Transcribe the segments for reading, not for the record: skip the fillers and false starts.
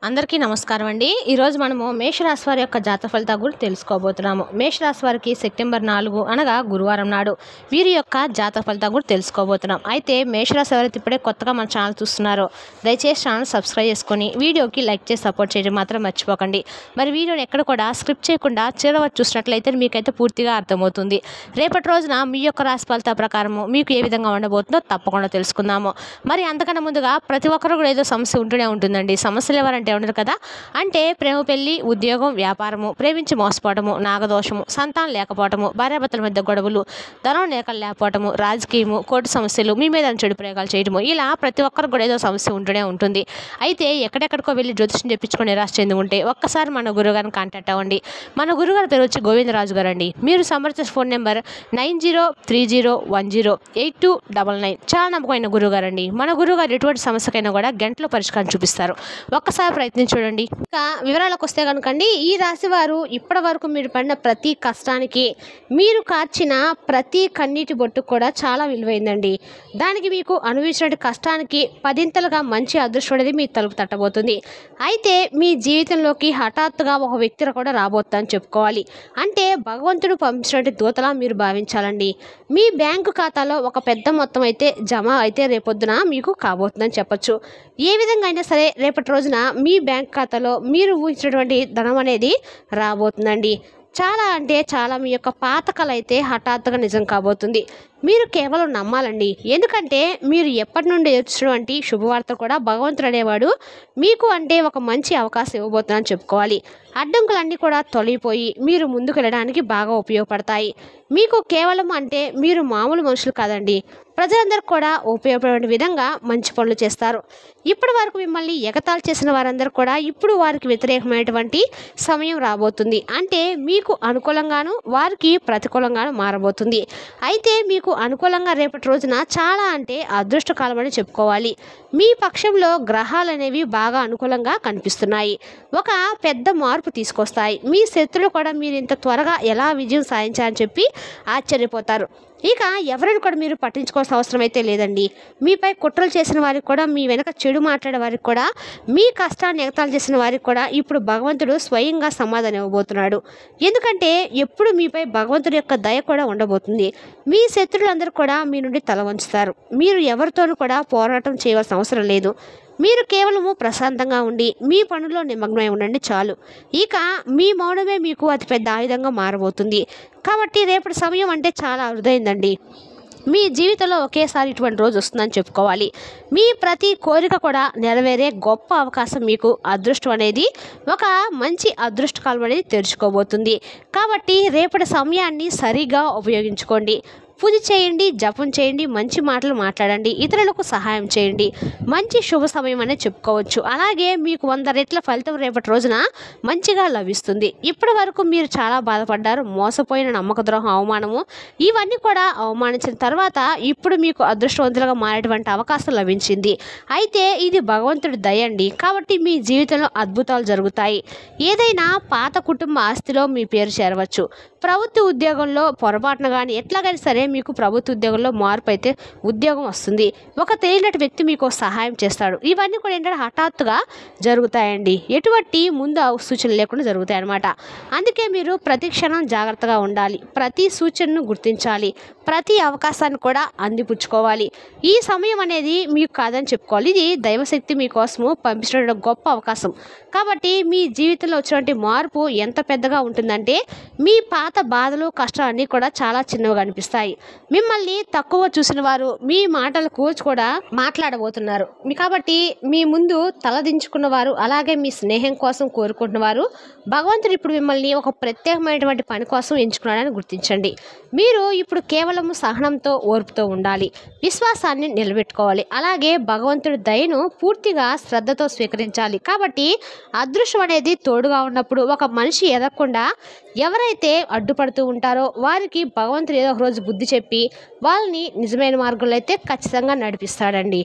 అందరికీ నమస్కారం అండి. ఈరోజు మనము మేషరాశి వారి యొక్క జాతక ఫలితాల గురించి తెలుసుకోబోతున్నాము. మేషరాశి వారికి సెప్టెంబర్ 4 అనగా గురువారం నాడు వీరి యొక్క జాతక ఫలితాల గురించి తెలుసుకోబోతున్నాం. అయితే మేషరాశి వారైతే ఇప్పుడే కొత్తగా మన ఛానల్ చూస్తున్నారో దయచేసి ఛానల్ సబ్స్క్రైబ్ చేసుకొని వీడియోకి లైక్ చేసి సపోర్ట్ చేయడం మాత్రం మర్చిపోకండి. మరి వీడియోని ఎక్కడ కూడా స్క్రిప్ట్ చేయకుండా చివరి వరకు చూసినట్లయితే మీకైతే పూర్తిగా అర్థమవుతుంది. రేపటి రోజున మీ యొక్క రాశి ఫలితాల ప్రకారము మీకు ఏ విధంగా ఉండబోతుందో తప్పకుండా తెలుసుకుందాము. మరి అంతకన్నా ముందుగా ప్రతి ఒక్కరు కూడా ఏదో సమస్య ఉంటూనే ఉంటుందండి. సమస్యలు ఎవరంటే ఉండరు కదా. అంటే ప్రేమ, పెళ్లి, ఉద్యోగం, వ్యాపారము, ప్రేమించి మోసపోవటము, నాగదోషము, సంతానం లేకపోవటము, భార్యాభర్తల మధ్య గొడవలు, ధనం లేఖలు లేకపోవటము, రాజకీయము, కోర్టు సమస్యలు, మీ మీద చెడు ప్రయోగాలు చేయడము, ఇలా ప్రతి ఒక్కరికి కూడా ఏదో సమస్య ఉంటూనే ఉంటుంది. అయితే ఎక్కడెక్కడికో వెళ్ళి జ్యోతిష్యం చెప్పించుకొని నిరాశ చెంది ఉంటే ఒక్కసారి మన గురువుగారిని కాంటాక్ట్ అవ్వండి. మన గురుగారి పేరు వచ్చి గోవిందరాజు గారు అండి. మీరు సంప్రదించిన ఫోన్ నెంబర్ 9030108299. చాలా నమ్మకమైన గురువుగారు అండి. మన గురువుగారు ఎటువంటి సమస్యకైనా కూడా గంటలో పరిష్కారం చూపిస్తారు. ఒక్కసారి ప్రయత్నం చూడండి. ఇంకా వివరాలకు వస్తే కనుకండి, ఈ రాశి వారు ఇప్పటి వరకు మీరు పడిన ప్రతి కష్టానికి, మీరు కార్చిన ప్రతి కన్నీటి బొట్టు కూడా చాలా విలువైందండి. దానికి మీకు అనుభవించిన కష్టానికి పదింతలుగా మంచి అదృష్టం అనేది మీ తలుపు తట్టబోతుంది. అయితే మీ జీవితంలోకి హఠాత్తుగా ఒక వ్యక్తి కూడా రాబోతుందని చెప్పుకోవాలి. అంటే భగవంతుడు పంపించినటువంటి దూతలా మీరు భావించాలండి. మీ బ్యాంకు ఖాతాలో ఒక పెద్ద మొత్తం అయితే జమ అయితే రేపొద్దున మీకు కాబోతుందని చెప్పొచ్చు. ఏ విధంగా అయినా సరే రేపటి రోజున మీ బ్యాంక్ ఖాతాలో మీరు ఊహించినటువంటి ధనం అనేది రాబోతుందండి. చాలా అంటే చాలా మీ యొక్క పాత కల అయితే హఠాత్తుగా నిజం కాబోతుంది. మీరు కేవలం నమ్మాలండి. ఎందుకంటే మీరు ఎప్పటి నుండి వచ్చినటువంటి శుభవార్త కూడా భగవంతుడు అనేవాడు మీకు అంటే ఒక మంచి అవకాశం ఇవ్వబోతుందని చెప్పుకోవాలి. అడ్డంకులన్నీ కూడా తొలగిపోయి మీరు ముందుకు వెళ్ళడానికి బాగా ఉపయోగపడతాయి. మీకు కేవలం అంటే మీరు మామూలు మనుషులు కాదండి. ప్రజలందరూ కూడా ఉపయోగపడే విధంగా మంచి పనులు చేస్తారు. ఇప్పటి వరకు మిమ్మల్ని ఎగతాళి చేసిన వారందరూ కూడా ఇప్పుడు వారికి వ్యతిరేకమైనటువంటి సమయం రాబోతుంది. అంటే మీకు అనుకూలంగాను వారికి ప్రతికూలంగాను మారబోతుంది. అయితే మీకు అనుకూలంగా రేపటి రోజున చాలా అంటే అదృష్టకాలం అని చెప్పుకోవాలి. మీ పక్షంలో గ్రహాలు అనేవి బాగా అనుకూలంగా కనిపిస్తున్నాయి. ఒక పెద్ద మార్పు తీసుకొస్తాయి. మీ శత్రులు కూడా మీరు ఇంత త్వరగా ఎలా విజయం సాధించారని చెప్పి ఆశ్చర్యపోతారు. ఇక ఎవరిని కూడా మీరు పట్టించుకోవాల్సిన అవసరం అయితే లేదండి. మీపై కుట్రలు చేసిన వారికి కూడా, మీ వెనక చెడు మాట్లాడే వారికి కూడా, మీ కష్టాన్ని ఎగతాళి చేసిన వారికి కూడా ఇప్పుడు భగవంతుడు స్వయంగా సమాధానం ఇవ్వబోతున్నాడు. ఎందుకంటే ఎప్పుడు మీపై భగవంతుడి యొక్క దయ కూడా ఉండబోతుంది. మీ శత్రులందరూ కూడా మీ నుండి తల వంచుతారు. మీరు ఎవరితోనూ కూడా పోరాటం చేయవలసిన అవసరం లేదు. మీరు కేవలము ప్రశాంతంగా ఉండి మీ పనుల్లో నిమగ్నమై ఉండండి చాలు. ఇక మీ మౌనమే మీకు అతిపెద్ద ఆయుధంగా మారబోతుంది. కాబట్టి రేపటి సమయం అంటే చాలా అరుదైందండి. మీ జీవితంలో ఒకేసారి ఇటువంటి రోజు వస్తుందని చెప్పుకోవాలి. మీ ప్రతి కోరిక కూడా నెరవేరే గొప్ప అవకాశం మీకు అదృష్టం అనేది ఒక మంచి అదృష్టకాలం అనేది తెరుచుకోబోతుంది. కాబట్టి రేపటి సమయాన్ని సరిగా ఉపయోగించుకోండి. పూజ చేయండి, జపం చేయండి, మంచి మాటలు మాట్లాడండి, ఇతరులకు సహాయం చేయండి. మంచి శుభ సమయం అనే చెప్పుకోవచ్చు. అలాగే మీకు 100 రెట్ల ఫలితం రేపటి రోజున మంచిగా లభిస్తుంది. ఇప్పటి వరకు మీరు చాలా బాధపడ్డారు. మోసపోయిన, నమ్మక ద్రోహం, అవమానము ఇవన్నీ కూడా అవమానించిన తర్వాత ఇప్పుడు మీకు అదృష్టవంతులుగా మారేటువంటి అవకాశం లభించింది. అయితే ఇది భగవంతుడి దయ అండి. కాబట్టి మీ జీవితంలో అద్భుతాలు జరుగుతాయి. ఏదైనా పాత కుటుంబ ఆస్తిలో మీ పేరు చేరవచ్చు. ప్రభుత్వ ఉద్యోగంలో పొరపాటున కానీ ఎట్లాగైనా సరే మీకు ప్రభుత్వ ఉద్యోగంలో మార్పు అయితే ఉద్యోగం వస్తుంది. ఒక తెలియనటువంటి వ్యక్తి మీకు సహాయం చేస్తాడు. ఇవన్నీ కూడా ఏంటంటే హఠాత్తుగా జరుగుతాయండి. ఎటువంటి ముందు సూచన లేకుండా జరుగుతాయి అన్నమాట. అందుకే మీరు ప్రతి క్షణం జాగ్రత్తగా ఉండాలి. ప్రతి సూచనను గుర్తించాలి. ప్రతి అవకాశాన్ని కూడా అందిపుచ్చుకోవాలి. ఈ సమయం అనేది మీకు కాదని చెప్పుకోవాలి. ఇది దైవశక్తి మీకోసము పంపించిన గొప్ప అవకాశం. కాబట్టి మీ జీవితంలో వచ్చినటువంటి మార్పు ఎంత పెద్దగా ఉంటుందంటే మీ పాత బాధలు, కష్టాలు అన్నీ కూడా చాలా చిన్నవిగా అనిపిస్తాయి. మిమ్మల్ని తక్కువ చూసిన వారు మీ మాటలు కూర్చు కూడా మాట్లాడబోతున్నారు. కాబట్టి మీ ముందు తలదించుకున్న వారు, అలాగే మీ స్నేహం కోసం కోరుకుంటున్న వారు భగవంతుడు ఇప్పుడు మిమ్మల్ని ఒక ప్రత్యేకమైనటువంటి పని కోసం ఎంచుకున్నాడని గుర్తించండి. మీరు ఇప్పుడు కేవలం సహనంతో, ఓర్పుతో ఉండాలి. విశ్వాసాన్ని నిలబెట్టుకోవాలి. అలాగే భగవంతుడి దయను పూర్తిగా శ్రద్ధతో స్వీకరించాలి. కాబట్టి అదృష్టం అనేది తోడుగా ఉన్నప్పుడు ఒక మనిషి ఎదగకుండా ఎవరైతే అడ్డుపడుతూ ఉంటారో వారికి భగవంతుడు ఏదో ఒక రోజు బుద్ధి చెప్పి వాళ్ళని నిజమైన మార్గంలో అయితే ఖచ్చితంగా నడిపిస్తాడండి.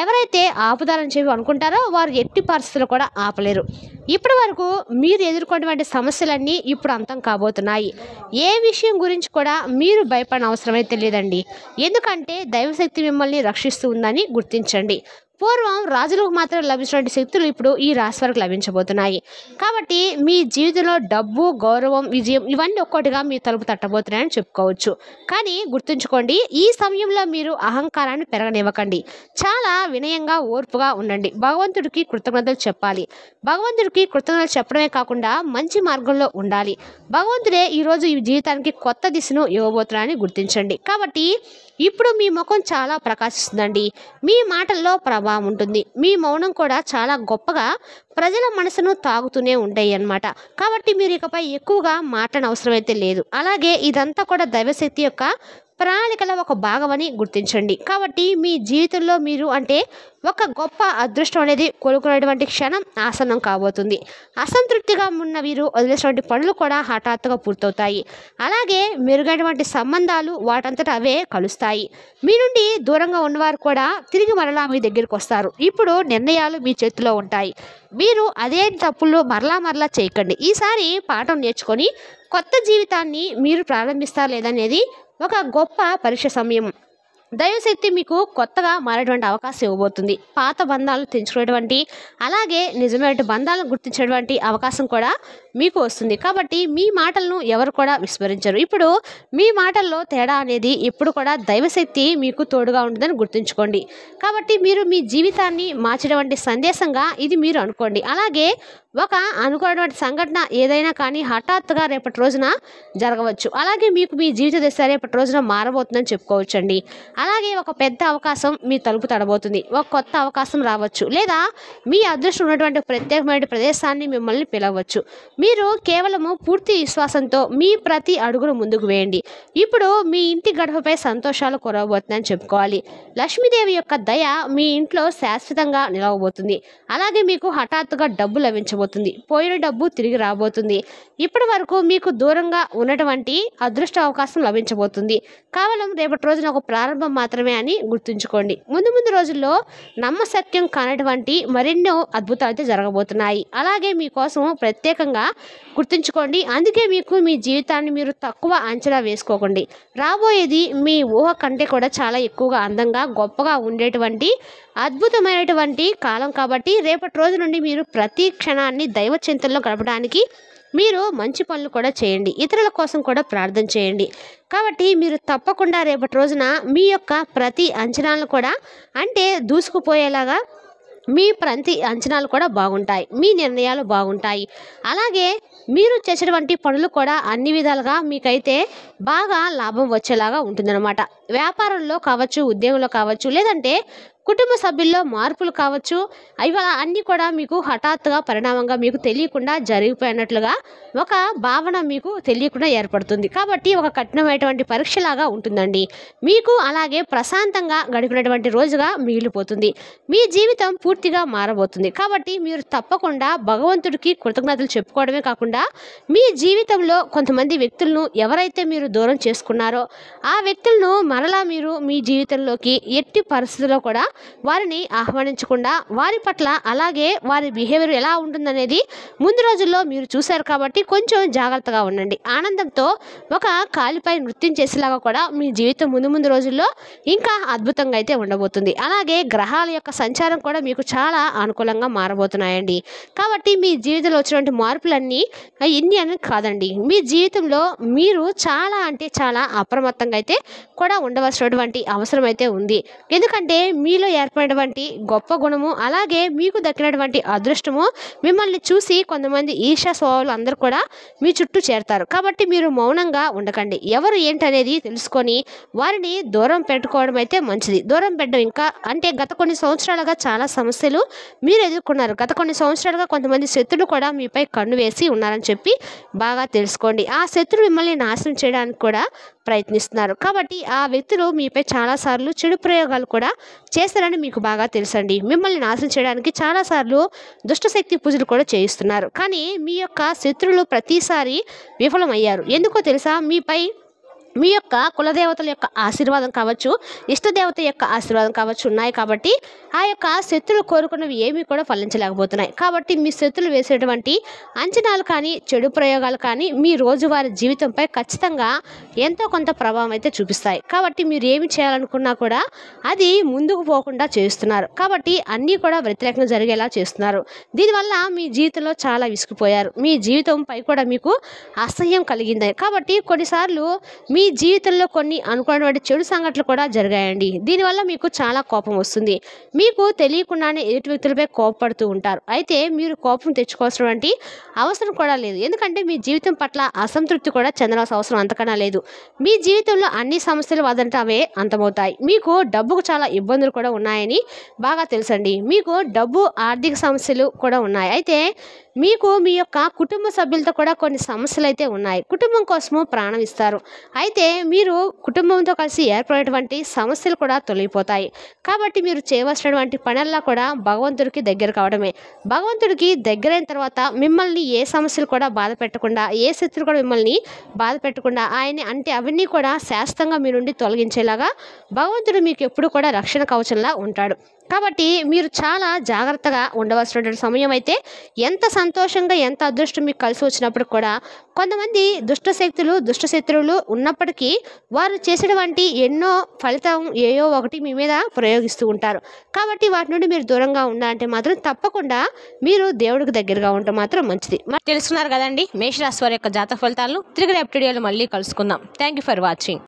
ఎవరైతే ఆపుదాలని చెప్పి అనుకుంటారో వారు ఎట్టి పరిస్థితులు కూడా ఆపలేరు. ఇప్పటి వరకు మీరు ఎదుర్కొన్నటువంటి సమస్యలన్నీ ఇప్పుడు అంతం కాబోతున్నాయి. ఏ విషయం గురించి కూడా మీరు భయపడిన అవసరం అయితే లేదండి. ఎందుకంటే దైవశక్తి మిమ్మల్ని రక్షిస్తూ ఉందని గుర్తించండి. పూర్వం రాజులకు మాత్రం లభించినటువంటి శక్తులు ఇప్పుడు ఈ రాశి వారికి లభించబోతున్నాయి. కాబట్టి మీ జీవితంలో డబ్బు, గౌరవం, విజయం ఇవన్నీ ఒక్కొక్కటిగా మీ తలుపు తట్టబోతున్నాయని చెప్పుకోవచ్చు. కానీ గుర్తుంచుకోండి, ఈ సమయంలో మీరు అహంకారాన్ని పెరగనివ్వకండి. చాలా వినయంగా, ఓర్పుగా ఉండండి. భగవంతుడికి కృతజ్ఞతలు చెప్పాలి. భగవంతుడికి కృతజ్ఞతలు చెప్పడమే కాకుండా మంచి మార్గంలో ఉండాలి. భగవంతుడే ఈరోజు ఈ జీవితానికి కొత్త దిశను ఇవ్వబోతున్నారని గుర్తించండి. కాబట్టి ఇప్పుడు మీ ముఖం చాలా ప్రకాశిస్తుందండి. మీ మాటల్లో ప్రభావం ఉంటుంది. మీ మౌనం కూడా చాలా గొప్పగా ప్రజల మనసును తాగుతూనే ఉంటాయి అన్నమాట. కాబట్టి మీరు ఇకపై ఎక్కువగా మాట్లాడనవసరం అవసరం అయితే లేదు. అలాగే ఇదంతా కూడా దైవశక్తి యొక్క ప్రణాళికల ఒక భాగమని గుర్తించండి. కాబట్టి మీ జీవితంలో మీరు అంటే ఒక గొప్ప అదృష్టం అనేది కోలుకునేటువంటి క్షణం ఆసన్నం కాబోతుంది. అసంతృప్తిగా ఉన్న వీరు వదిలేసినటువంటి పనులు కూడా హఠాత్తుగా పూర్తవుతాయి. అలాగే మెరుగైనటువంటి సంబంధాలు వాటంతట అవే కలుస్తాయి. మీ నుండి దూరంగా ఉన్నవారు కూడా తిరిగి మరలా మీ దగ్గరికి వస్తారు. ఇప్పుడు నిర్ణయాలు మీ చేతిలో ఉంటాయి. మీరు అదే తప్పులు మరలా చేయకండి. ఈసారి పాఠం నేర్చుకొని కొత్త జీవితాన్ని మీరు ప్రారంభిస్తారు లేదనేది ఒక గొప్ప పరీక్ష సమయం. దైవశక్తి మీకు కొత్తగా మారేటువంటి అవకాశం ఇవ్వబోతుంది. పాత బంధాలను తెంచుకునేటువంటి అలాగే నిజమైన బంధాలను గుర్తించేటువంటి అవకాశం కూడా మీకు వస్తుంది. కాబట్టి మీ మాటలను ఎవరు కూడా విస్మరించరు. ఇప్పుడు మీ మాటల్లో తేడా అనేది ఎప్పుడు కూడా దైవశక్తి మీకు తోడుగా ఉంటుందని గుర్తుంచుకోండి. కాబట్టి మీరు మీ జీవితాన్ని మార్చేటువంటి సందేశంగా ఇది మీరు అనుకోండి. అలాగే ఒక అనుకున్నటువంటి సంఘటన ఏదైనా కానీ హఠాత్తుగా రేపటి రోజున జరగవచ్చు. అలాగే మీకు మీ జీవిత దశ రేపటి రోజున మారబోతుందని చెప్పుకోవచ్చండి. అలాగే ఒక పెద్ద అవకాశం మీ తలుపు తడబోతుంది. ఒక కొత్త అవకాశం రావచ్చు, లేదా మీ అదృష్టం ఉన్నటువంటి ప్రత్యేకమైన ప్రదేశాన్ని మిమ్మల్ని పిలవచ్చు. మీరు కేవలము పూర్తి విశ్వాసంతో మీ ప్రతి అడుగును ముందుకు వేయండి. ఇప్పుడు మీ ఇంటి గడపపై సంతోషాలు కురవబోతుందని చెప్పుకోవాలి. లక్ష్మీదేవి యొక్క దయ మీ ఇంట్లో శాశ్వతంగా నిలవబోతుంది. అలాగే మీకు హఠాత్తుగా డబ్బు లభించబోతుంది. పోయిన డబ్బు తిరిగి రాబోతుంది. ఇప్పటి వరకు మీకు దూరంగా ఉన్నటువంటి అదృష్ట అవకాశం లభించబోతుంది. కేవలం రేపటి రోజున ఒక ప్రారంభం మాత్రమే అని గుర్తుంచుకోండి. ముందు రోజుల్లో నమ్మశక్యం కానటువంటి మరెన్నో అద్భుతాలు అయితే జరగబోతున్నాయి. అలాగే మీకోసం ప్రత్యేకంగా గుర్తుంచుకోండి. అందుకే మీకు మీ జీవితాన్ని మీరు తక్కువ అంచనా వేసుకోకండి. రాబోయేది మీ ఊహ కంటే కూడా చాలా ఎక్కువగా అందంగా, గొప్పగా ఉండేటువంటి అద్భుతమైనటువంటి కాలం. కాబట్టి రేపటి రోజు నుండి మీరు ప్రతి క్షణాన్ని దైవ చింతనలో గడపడానికి మీరు మంచి పనులు కూడా చేయండి. ఇతరుల కోసం కూడా ప్రార్థన చేయండి. కాబట్టి మీరు తప్పకుండా రేపటి రోజున మీ యొక్క ప్రతి అంచనాలను కూడా అంటే దూసుకుపోయేలాగా మీ ప్రతి అంచనాలు కూడా బాగుంటాయి. మీ నిర్ణయాలు బాగుంటాయి. అలాగే మీరు చేసేటువంటి పనులు కూడా అన్ని విధాలుగా మీకైతే బాగా లాభం వచ్చేలాగా ఉంటుందన్నమాట. వ్యాపారంలో కావచ్చు, ఉద్యోగంలో కావచ్చు, లేదంటే కుటుంబ సభ్యుల్లో మార్పులు కావచ్చు, ఇవాళ అన్నీ కూడా మీకు హఠాత్తుగా పరిణామంగా మీకు తెలియకుండా జరిగిపోయినట్లుగా ఒక భావన మీకు తెలియకుండా ఏర్పడుతుంది. కాబట్టి ఒక కఠినమైనటువంటి పరీక్షలాగా ఉంటుందండి మీకు. అలాగే ప్రశాంతంగా గడిపినటువంటి రోజుగా మిగిలిపోతుంది. మీ జీవితం పూర్తిగా మారబోతుంది. కాబట్టి మీరు తప్పకుండా భగవంతుడికి కృతజ్ఞతలు చెప్పుకోవడమే కాకుండా మీ జీవితంలో కొంతమంది వ్యక్తులను ఎవరైతే మీరు దూరం చేసుకున్నారో ఆ వ్యక్తులను మరలా మీరు మీ జీవితంలోకి ఎట్టి పరిస్థితుల్లో కూడా వారిని ఆహ్వానించకుండా వారి పట్ల అలాగే వారి బిహేవియర్ ఎలా ఉంటుందనేది ముందు రోజుల్లో మీరు చూశారు. కాబట్టి కొంచెం జాగ్రత్తగా ఉండండి. ఆనందంతో ఒక కాలిపై నృత్యం చేసేలాగా కూడా మీ జీవితం ముందు రోజుల్లో ఇంకా అద్భుతంగా అయితే ఉండబోతుంది. అలాగే గ్రహాల యొక్క సంచారం కూడా మీకు చాలా అనుకూలంగా మారబోతున్నాయండి. కాబట్టి మీ జీవితంలో వచ్చినటువంటి మార్పులన్నీ ఇన్ని అని కాదండి. మీ జీవితంలో మీరు చాలా అంటే చాలా అప్రమత్తంగా అయితే కూడా ఉండవలసినటువంటి అవసరం అయితే ఉంది. ఎందుకంటే మీలో ఏర్పడినటువంటి గొప్ప గుణము అలాగే మీకు దక్కినటువంటి అదృష్టము మిమ్మల్ని చూసి కొంతమంది ఈర్ష్య స్వభావాలు అందరూ కూడా మీ చుట్టూ చేరతారు. కాబట్టి మీరు మౌనంగా ఉండకండి. ఎవరు ఏంటనేది తెలుసుకొని వారిని దూరం పెట్టుకోవడం అయితే మంచిది. దూరం పెట్టడం ఇంకా అంటే గత కొన్ని సంవత్సరాలుగా చాలా సమస్యలు మీరు ఎదుర్కొన్నారు. గత కొన్ని సంవత్సరాలుగా కొంతమంది శత్రులు కూడా మీపై కన్ను వేసి ఉన్నారని చెప్పి బాగా తెలుసుకోండి. ఆ శత్రులు మిమ్మల్ని నాశనం చేయడానికి కూడా ప్రయత్నిస్తున్నారు. కాబట్టి ఆ వ్యక్తులు మీపై చాలాసార్లు చెడు ప్రయోగాలు కూడా చేస్తారని మీకు బాగా తెలుసండి. మిమ్మల్ని నాశనం చేయడానికి చాలాసార్లు దుష్టశక్తి పూజలు కూడా చేయిస్తున్నారు. కానీ మీ యొక్క శత్రువులు ప్రతిసారి విఫలమయ్యారు. ఎందుకో తెలుసా? మీపై మీ యొక్క కులదేవతల యొక్క ఆశీర్వాదం కావచ్చు, ఇష్టదేవత యొక్క ఆశీర్వాదం కావచ్చు ఉన్నాయి కాబట్టి ఆ యొక్క శత్రులు కోరుకున్నవి ఏమీ కూడా ఫలించలేకపోతున్నాయి. కాబట్టి మీ శత్రులు వేసేటువంటి అంచనాలు కానీ, చెడు ప్రయోగాలు కానీ మీ రోజువారీ జీవితంపై ఖచ్చితంగా ఎంతో కొంత ప్రభావం అయితే చూపిస్తాయి. కాబట్టి మీరు ఏమి చేయాలనుకున్నా కూడా అది ముందుకు పోకుండా చేస్తున్నారు. కాబట్టి అన్నీ కూడా వ్యతిరేకంగా జరిగేలా చేస్తున్నారు. దీనివల్ల మీ జీవితంలో చాలా విసిగిపోయారు. మీ జీవితంపై కూడా మీకు అసహ్యం కలిగింది. కాబట్టి కొన్నిసార్లు మీ జీవితంలో కొన్ని అనుకున్నటువంటి చెడు సంఘటనలు కూడా జరిగాయండి. దీనివల్ల మీకు చాలా కోపం వస్తుంది. మీకు తెలియకుండానే ఎదుటి వ్యక్తులపై కోపపడుతూ ఉంటారు. అయితే మీరు కోపం తెచ్చుకోవాల్సినటువంటి అవసరం కూడా లేదు. ఎందుకంటే మీ జీవితం పట్ల అసంతృప్తి కూడా చెందవలసిన అవసరం అంతకన్నా లేదు. మీ జీవితంలో అన్ని సమస్యలు వదంటే అంతమవుతాయి. మీకు డబ్బుకు చాలా ఇబ్బందులు కూడా ఉన్నాయని బాగా తెలుసండి. మీకు డబ్బు ఆర్థిక సమస్యలు కూడా ఉన్నాయి. అయితే మీకు మీ యొక్క కుటుంబ సభ్యులతో కూడా కొన్ని సమస్యలు అయితే ఉన్నాయి. కుటుంబం కోసము ప్రాణం ఇస్తారు. అయితే మీరు కుటుంబంతో కలిసి ఏర్పడేటువంటి సమస్యలు కూడా తొలగిపోతాయి. కాబట్టి మీరు చేయవలసినటువంటి పనుల్లో కూడా భగవంతుడికి దగ్గర కావడమే. భగవంతుడికి దగ్గరైన తర్వాత మిమ్మల్ని ఏ సమస్యలు కూడా బాధ పెట్టకుండా, ఏ శత్రువు కూడా మిమ్మల్ని బాధ పెట్టకుండా ఆయన్ని అంటే అవన్నీ కూడా శాశ్వతంగా మీ నుండి తొలగించేలాగా భగవంతుడు మీకు ఎప్పుడు కూడా రక్షణ కవచంలా ఉంటాడు. కాబట్టి మీరు చాలా జాగ్రత్తగా ఉండవలసినటువంటి సమయం అయితే ఎంత సంతోషంగా ఎంత అదృష్టం మీకు కలిసి వచ్చినప్పుడు కూడా కొంతమంది దుష్టశత్రువులు ఉన్నప్పటికీ వారు చేసేటువంటి ఎన్నో ఫలితం ఏయో ఒకటి మీ మీద ప్రయోగిస్తూ ఉంటారు. కాబట్టి వాటి నుండి మీరు దూరంగా ఉండాలంటే మాత్రం తప్పకుండా మీరు దేవుడికి దగ్గరగా ఉంటే మాత్రం మంచిది. మరి తెలుసుకున్నారు కదండి మేషరాశి వారి యొక్క జాతక ఫలితాలను. తిరిగి రేపటి వీడియోలో మళ్ళీ కలుసుకుందాం. Thank you for watching.